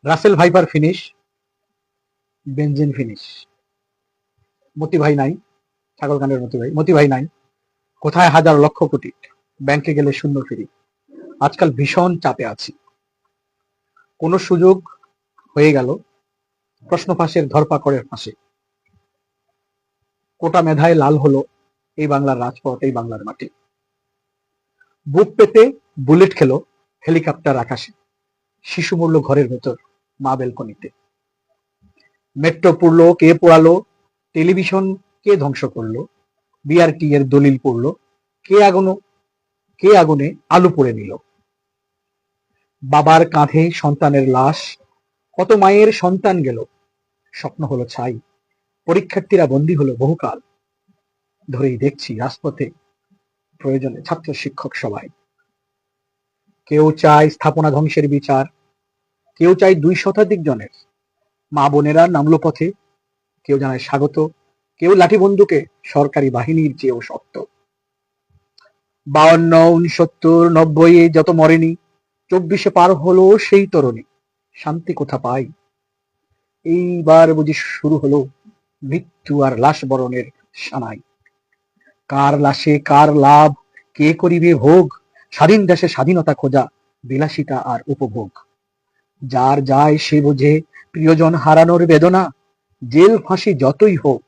Rasel viper finish, বেনজিন finish. Moti ভাই নাই, ছাগলকাণ্ডের মতি ভাই নাই। কোথায় হাজার লক্ষ কোটি? ব্যাংকে গেলে শূন্য ফিরি। আজকাল ভীষণ চাপে আছি। কোন সুযোগ হয়ে গেল প্রশ্ন ফাঁসের ধরপাকড়ের ফাঁসে। কোটা মেধায় লাল হলো এই বাংলার রাজপথ, এই বাংলার মাটি। বুক পেতে বুলেট খেলো হেলিকপ্টার আকাশে। শিশু মরল ঘরের ভেতর, মা বেলকনিতে। মেট্রো পুড়লো কে পোড়ালো, টেলিভিশন কে ধ্বংস করলো, বিআরটি এর দলিল পড়লো কে আগুনে আলু পোড়ে নিল। বাবার কাঁধে সন্তানের লাশ, কত মায়ের সন্তান গেল, স্বপ্ন হলো ছাই। পরীক্ষার্থীরা বন্দী হলো বহুকাল ধরেই দেখছি রাজপথে, প্রয়োজনে ছাত্র শিক্ষক সবাই। কেউ চায় স্থাপনা ধ্বংসের বিচার, কেউ চায় 2 শতাধিক জনের। মা বোনেরা নামলো পথে, কেউ জানায় স্বাগত, কেউ লাঠি বন্দুকে সরকারি বাহিনীর চেয়েও শক্ত। 52, 69, 90 যত মরেনি, 24 পার হলো সেই তরুণী। শান্তি কোথা পাই? এইবার বুঝি শুরু হলো মৃত্যু আর লাশ বরণের সানাই। কার লাশে কার লাভ, কে করিবে ভোগ? স্বাধীন দেশে স্বাধীনতা খোঁজা, বিলাসিতা আর উপভোগ। যার যায় সে বোঝে প্রিয়জন হারানোর বেদনা। জেল ফাঁসি যতই হোক,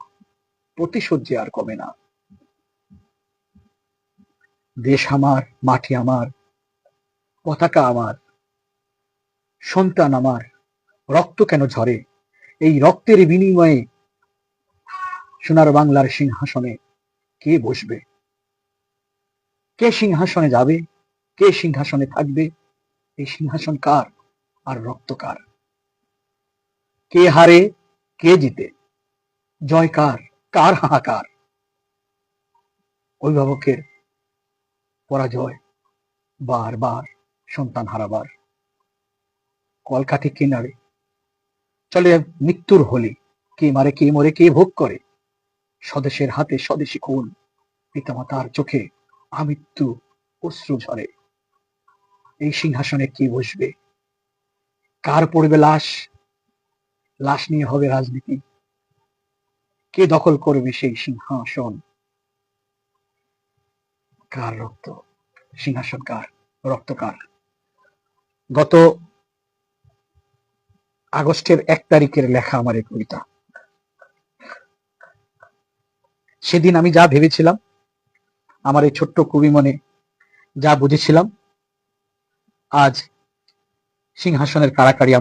প্রতিশোধ যে আর কমে না। দেশ আমার, মাটি আমার, পতাকা আমার, সন্তান আমার। রক্ত কেন ঝরে? এই রক্তের বিনিময়ে সোনার বাংলার সিংহাসনে কে বসবে? কে সিংহাসনে যাবে? কে সিংহাসনে থাকবে? এই সিংহাসন কার আর রক্ত কার? কে হারে কে জিতে? জয় কার? কার হাহাকার? অভিভাবকের পরাজয়, বারবার সন্তান হারাবার। কলকাঠি কিনারে চলে মৃত্যুর হোলি। কে মারে কে মরে কে ভোগ করে? স্বদেশের হাতে স্বদেশী খুন, পিতামাতার চোখে আমৃত্যু অশ্রু ঝরে। এই সিংহাসনে কে বসবে? কার পড়বে লাশ? লাশ নিয়ে হবে রাজনীতি। কে দখল করবে সেই সিংহাসন? কার রক্ত? সিংহাসন কার? রক্ত কার? গত আগস্টের 1 তারিখের লেখা আমার এই কবিতা। সেদিন আমি যা ভেবেছিলাম, আমার এই ছোট্ট কবি মনে যা বুঝেছিলাম, আজ সিংহাসনের কাড়াকাড়ি